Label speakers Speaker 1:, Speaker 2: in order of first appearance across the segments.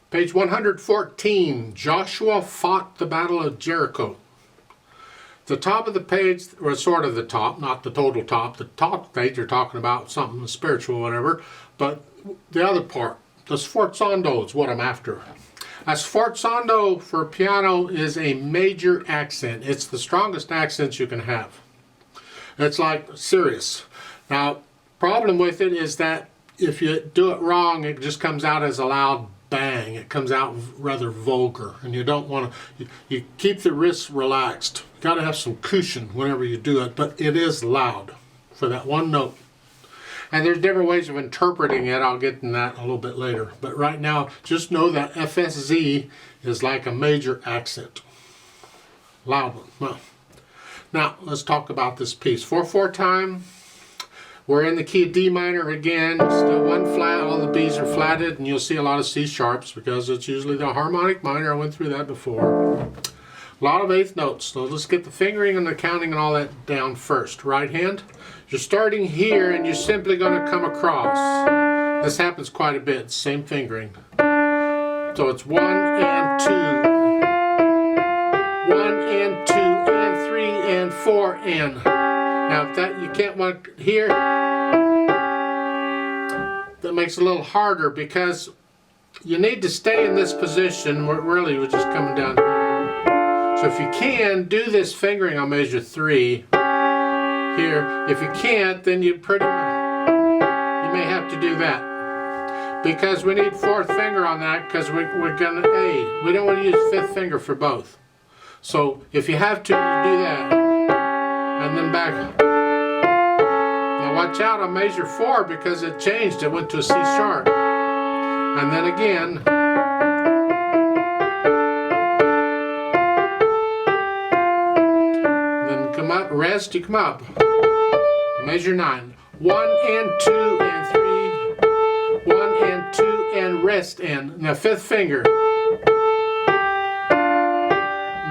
Speaker 1: Page 114, Joshua fought the Battle of Jericho. The top of the page, or sort of the top, not the total top. The top page, you're talking about something spiritual, whatever. But the other part, the sforzando is what I'm after. A sforzando for piano is a major accent. It's the strongest accent you can have. It's like serious. Now, problem with it is that if you do it wrong, it just comes out as a loud bang. It comes out rather vulgar, and you don't want to. You keep the wrists relaxed. You got to have some cushion whenever you do it, but it is loud for that one note. And there's different ways of interpreting it. I'll get in that a little bit later. But right now, just know that FSZ is like a major accent. Loud one. Well, now, let's talk about this piece. 4/4 time. We're in the key of D minor again. Still one flat. All the B's are flatted. And you'll see a lot of C sharps because it's usually the harmonic minor. I went through that before. A lot of eighth notes. So let's get the fingering and the counting and all that down first. Right hand. You're starting here and you're simply going to come across. This happens quite a bit. Same fingering. So it's 1 and 2. 1 and 2 and 3 and 4 and. Now if that you can't want here, that makes it a little harder because you need to stay in this position where really we're just coming down here. So if you can, do this fingering on measure 3 here. If you can't, then you may have to do that. Because we need 4th finger on that because we're going to we don't want to use 5th finger for both. So if you have to, you do that. And then back. Now watch out on measure 4 because it changed. It went to a C sharp. And then again. Then come up, rest, you come up. Measure 9. 1 and 2 and 3. 1 and 2 and rest and. Now 5th finger.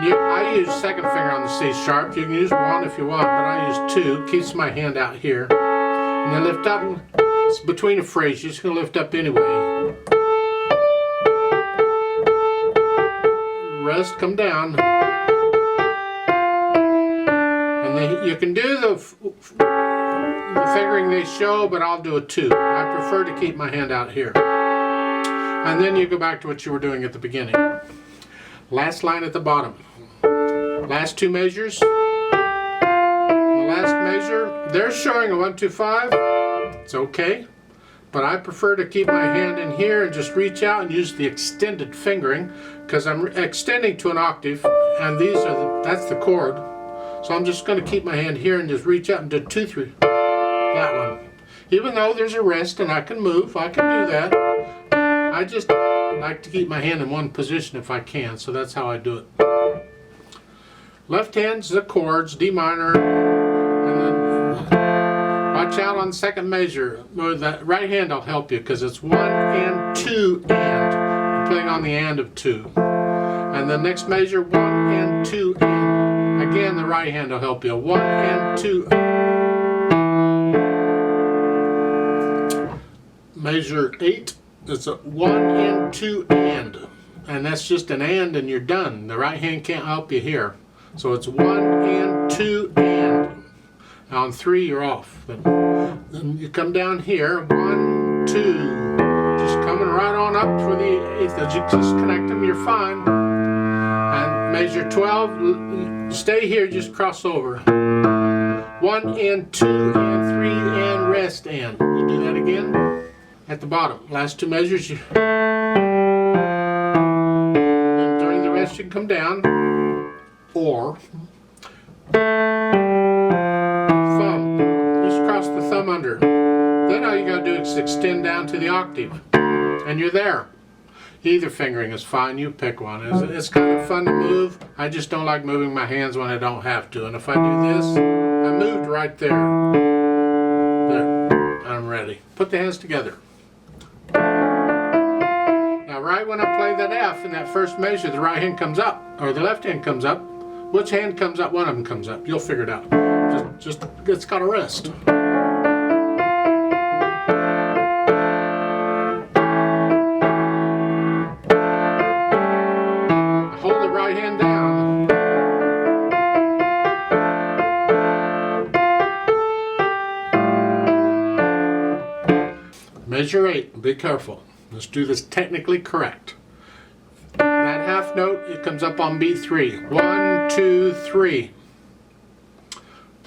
Speaker 1: I use 2nd finger on the C sharp. You can use 1 if you want, but I use 2. Keeps my hand out here. And then lift up. It's between a phrase. You're just going to lift up anyway. Rest, come down. And then you can do the fingering they show, but I'll do a 2. I prefer to keep my hand out here. And then you go back to what you were doing at the beginning. Last line at the bottom. Last 2 measures. The last measure, they're showing a 1, 2, 5. It's okay. But I prefer to keep my hand in here and just reach out and use the extended fingering because I'm extending to an octave and that's the chord. So I'm just going to keep my hand here and just reach out and do 2, 3. That one. Even though there's a rest and I can move, I can do that. I just like to keep my hand in one position if I can, so that's how I do it. Left hand's the chords, D minor, and then watch out on the 2nd measure. The right hand will help you because it's 1 and 2 and. You're playing on the and of 2. And the next measure, 1 and 2 and. Again, the right hand will help you. 1 and 2. Measure 8. It's a 1 and 2 and that's just an and you're done. The right hand can't help you here. So it's 1 and 2 and. On 3 you're off. Then you come down here. 1, 2. Just coming right on up for the 8th. As you just connect them, you're fine. And measure 12. Stay here. Just cross over. 1 and 2 and 3 and rest and. You do that again. At the bottom, last 2 measures, and during the rest you can come down, or thumb, just cross the thumb under. Then all you got to do is extend down to the octave, and you're there. Either fingering is fine, you pick one. It's kind of fun to move. I just don't like moving my hands when I don't have to, and if I do this, I moved right there. There, I'm ready. Put the hands together. Now right when I play that F in that first measure, the right hand comes up, or the left hand comes up. Which hand comes up? One of them comes up. You'll figure it out. Just it's got to rest. Measure 8. Be careful. Let's do this technically correct. That half note, it comes up on beat 3. 1, 2, 3.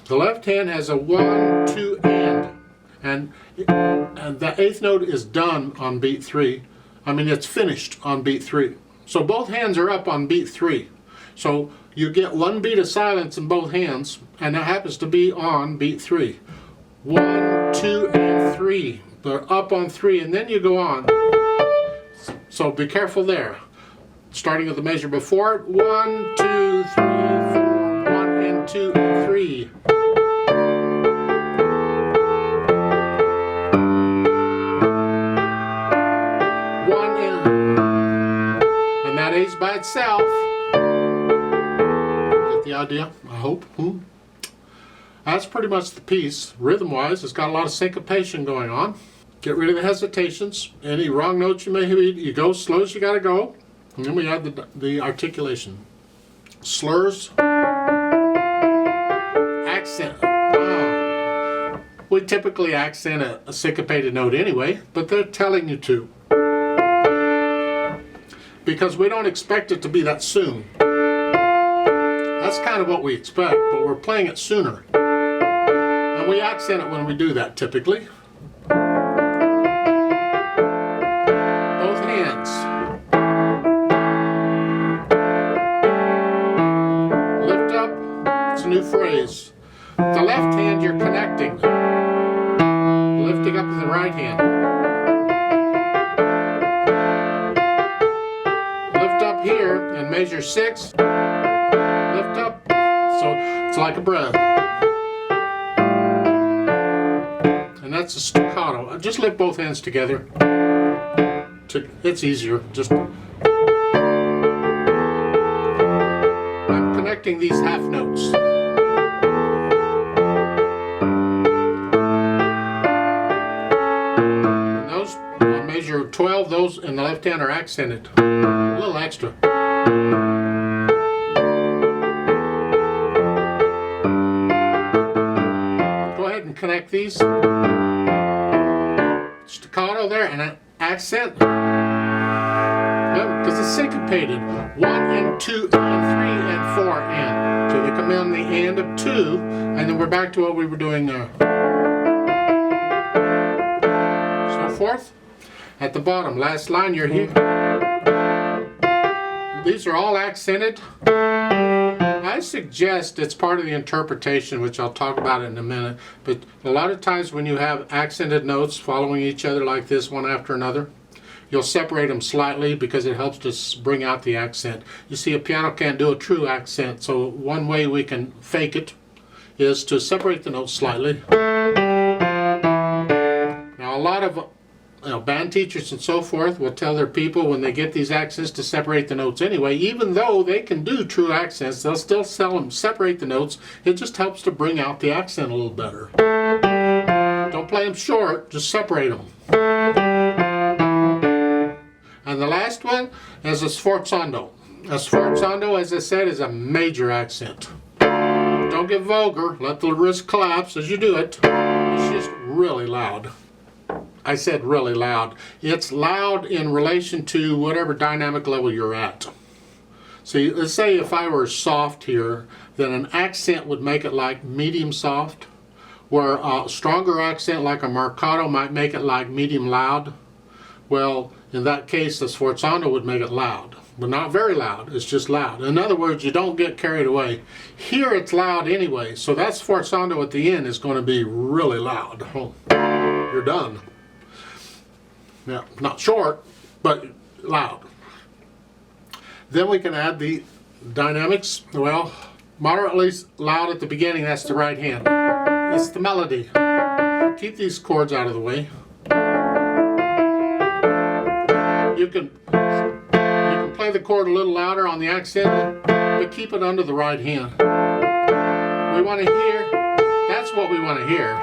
Speaker 1: The left hand has a 1, 2, and the 8th note is done on beat 3. I mean, it's finished on beat 3. So both hands are up on beat 3. So you get one beat of silence in both hands, and that happens to be on beat 3. 1, 2, and 3. They're up on 3, and then you go on. So be careful there. Starting with the measure before it. 1, 2, 3, 4. 1 and 2 and 3. 1 and that A's by itself. Get the idea? I hope. That's pretty much the piece. Rhythm-wise, it's got a lot of syncopation going on. Get rid of the hesitations. Any wrong notes you may have, you go slow as you gotta go. And then we add the articulation. Slurs. Accent. We typically accent a syncopated note anyway, but they're telling you to. Because we don't expect it to be that soon. That's kind of what we expect, but we're playing it sooner. And we accent it when we do that typically. Both hands. Lift up. It's a new phrase. The left hand you're connecting. Lifting up with the right hand. Lift up here and measure 6. Lift up. So it's like a breath. And that's a staccato. Just lift both hands together. It's easier. Just I'm connecting these half notes. And those, I measure 12. Those in the left hand are accented. A little extra. Go ahead and connect these. Staccato there and an accent. Because it's syncopated. 1 and 2 and 3 and 4 and. So they come in the and of 2, and then we're back to what we were doing there. So forth. At the bottom, last line you're here. These are all accented. I suggest it's part of the interpretation, which I'll talk about in a minute, but a lot of times when you have accented notes following each other like this, one after another, you'll separate them slightly because it helps to bring out the accent. You see, a piano can't do a true accent, so one way we can fake it is to separate the notes slightly. Now, a lot of band teachers and so forth will tell their people when they get these accents to separate the notes anyway. Even though they can do true accents, they'll still separate the notes. It just helps to bring out the accent a little better. Don't play them short, just separate them. And the last one is a sforzando. A sforzando, as I said, is a major accent. Don't get vulgar, let the wrist collapse as you do it. It's just really loud. I said really loud. It's loud in relation to whatever dynamic level you're at. See, let's say if I were soft here, then an accent would make it like medium soft, where a stronger accent like a marcato might make it like medium loud. Well, in that case, the sforzando would make it loud, but not very loud. It's just loud. In other words, you don't get carried away. Here it's loud anyway, so that sforzando at the end is going to be really loud. Oh, you're done. Yeah, not short, but loud. Then we can add the dynamics. Well, moderately loud at the beginning, that's the right hand. It's the melody. Keep these chords out of the way. You can play the chord a little louder on the accent, but keep it under the right hand. We want to hear, that's what we want to hear.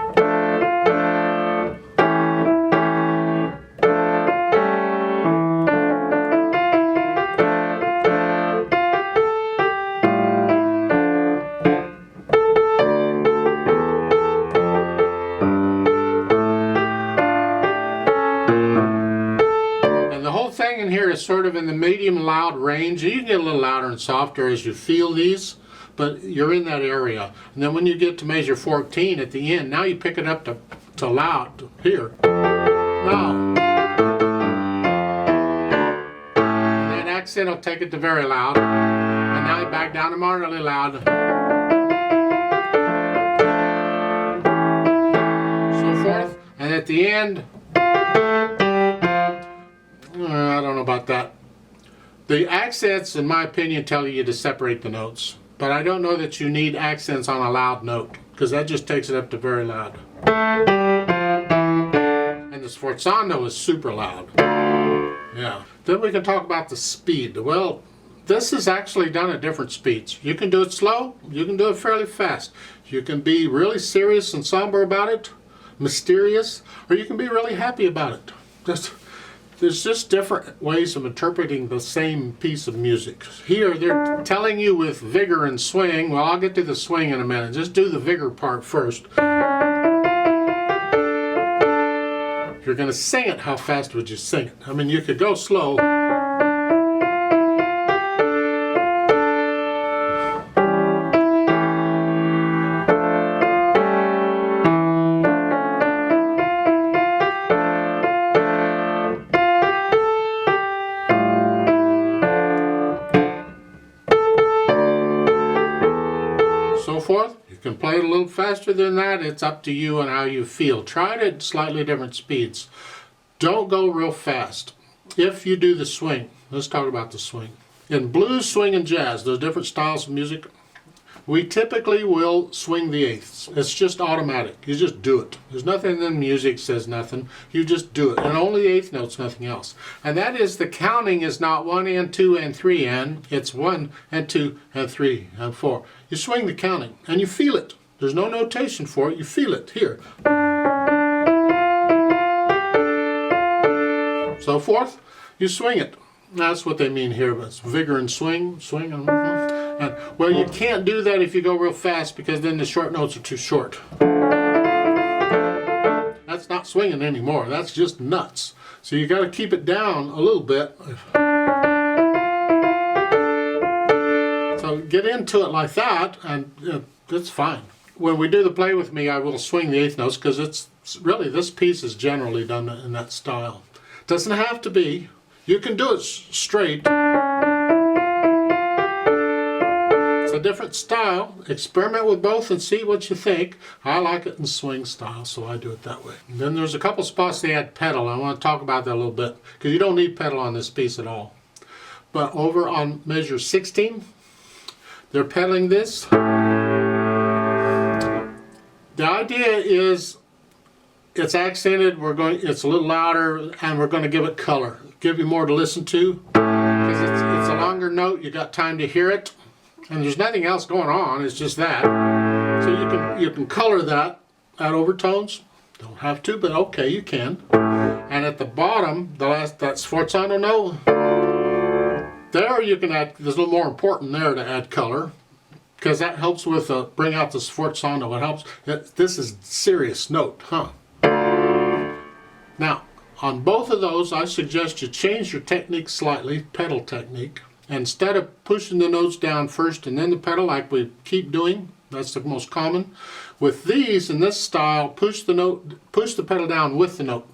Speaker 1: whole thing in here is sort of in the medium loud range. You can get a little louder and softer as you feel these, but you're in that area. And then when you get to measure 14 at the end, now you pick it up to loud here. Now, and that accent will take it to very loud. And now you back down to moderately loud. So forth. And at the end, I don't know about that. The accents, in my opinion, tell you to separate the notes. But I don't know that you need accents on a loud note, because that just takes it up to very loud. And the sforzando is super loud. Yeah. Then we can talk about the speed. Well, this is actually done at different speeds. You can do it slow, you can do it fairly fast. You can be really serious and somber about it, mysterious, or you can be really happy about it. There's just different ways of interpreting the same piece of music. Here they're telling you with vigor and swing. Well, I'll get to the swing in a minute. Just do the vigor part first. If you're going to sing it, how fast would you sing it? I mean, you could go slow. So forth. You can play it a little faster than that. It's up to you and how you feel. Try it at slightly different speeds. Don't go real fast. If you do the swing, let's talk about the swing. In blues, swing, and jazz, those different styles of music, we typically will swing the eighths. It's just automatic. You just do it. There's nothing in music says nothing. You just do it. And only eighth notes, nothing else. And that is, the counting is not 1 and 2 and 3 and. It's 1 and 2 and 3 and 4. You swing the counting and you feel it. There's no notation for it. You feel it here. So forth. You swing it. That's what they mean here. It's vigor and swing. Swing and... well, you can't do that if you go real fast, because then the short notes are too short. That's not swinging anymore. That's just nuts. So you got to keep it down a little bit. So get into it like that, and it's fine. When we do the play with me, I will swing the eighth notes, because it's really, this piece is generally done in that style. Doesn't have to be. You can do it straight. It's a different style. Experiment with both and see what you think. I like it in swing style, so I do it that way. And then there's a couple spots they add pedal. I want to talk about that a little bit, because you don't need pedal on this piece at all. But over on measure 16, they're pedaling this. The idea is it's accented. It's a little louder, and we're going to give it color. Give you more to listen to, because it's a longer note. You got time to hear it. And there's nothing else going on, it's just that. So you can color that, add overtones. Don't have to, but okay, you can. And at the bottom, that sforzando note, there you can add, there's a little more important there to add color, because that helps with bring out the sforzando. It helps. This is serious note, huh? Now, on both of those, I suggest you change your technique slightly, pedal technique. Instead of pushing the notes down first and then the pedal like we keep doing, that's the most common. With these, in this style, push the pedal down with the note.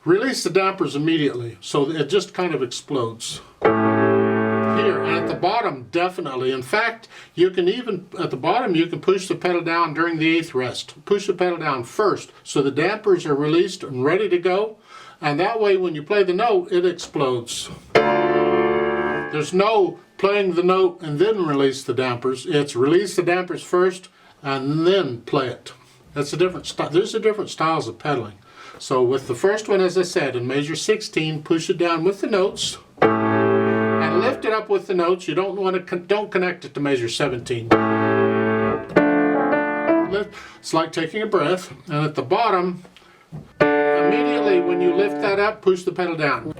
Speaker 1: Release the dampers immediately, so it just kind of explodes. Here, and at the bottom, definitely. In fact, you can even, at the bottom, you can push the pedal down during the eighth rest. Push the pedal down first, so the dampers are released and ready to go. And that way, when you play the note, it explodes. There's no playing the note and then release the dampers. It's release the dampers first and then play it. That's a different style. There's different styles of pedaling. So with the first one, as I said, in measure 16, push it down with the notes and lift it up with the notes. You don't connect it to measure 17. It's like taking a breath. And at the bottom, immediately when you lift that up, push the pedal down.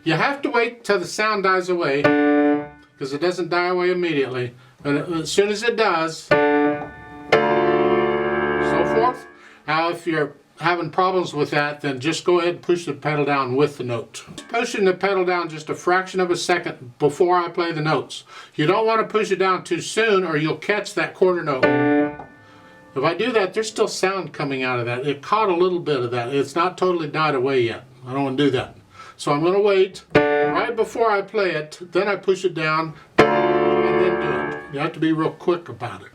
Speaker 1: You have to wait till the sound dies away, because it doesn't die away immediately. But as soon as it does, so forth. Now if you're having problems with that, then just go ahead and push the pedal down with the note. Pushing the pedal down just a fraction of a second before I play the notes. You don't want to push it down too soon or you'll catch that quarter note. If I do that, there's still sound coming out of that. It caught a little bit of that. It's not totally died away yet. I don't want to do that. So I'm going to wait right before I play it, then I push it down and then do it. You have to be real quick about it.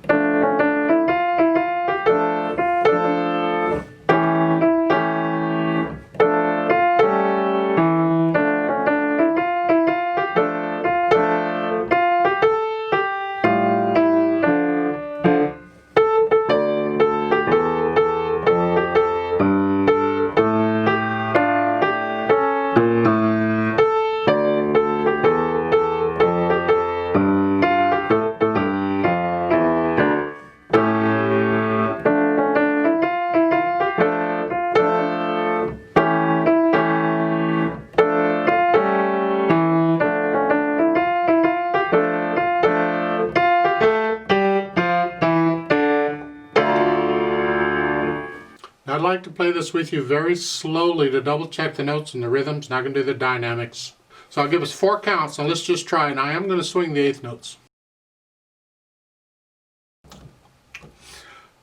Speaker 1: I'd like to play this with you very slowly to double check the notes and the rhythms. Not going to do the dynamics. So I'll give us 4 counts. Now let's just try, and I am going to swing the 8th notes.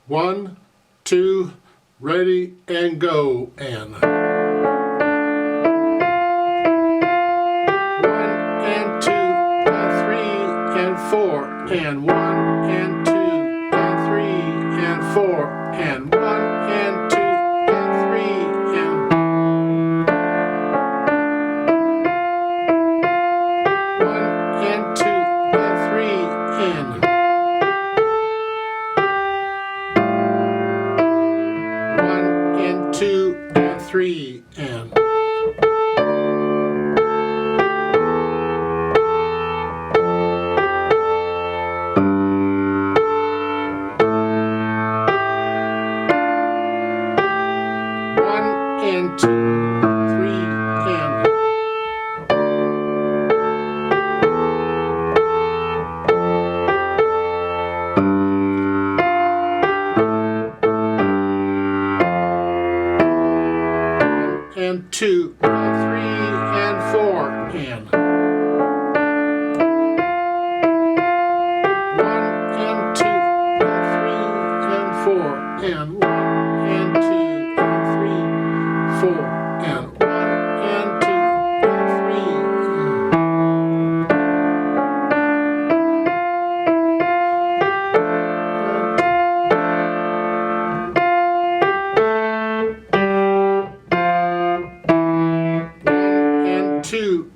Speaker 1: 1, 2, ready, and go, and 1 and 2 and 3 and 4 and 1 and 2 and 3 and 4 and 1 and 2 and 3 and 1 and 2 and 3 and 1 and 2 and 3 and 1 and 2, 3 and 1 and 2 and 3 and 4 and 1 and 2 and 3 and 4 and 1 and 2 and 3, 4 and 1 and 2 and 3 and 2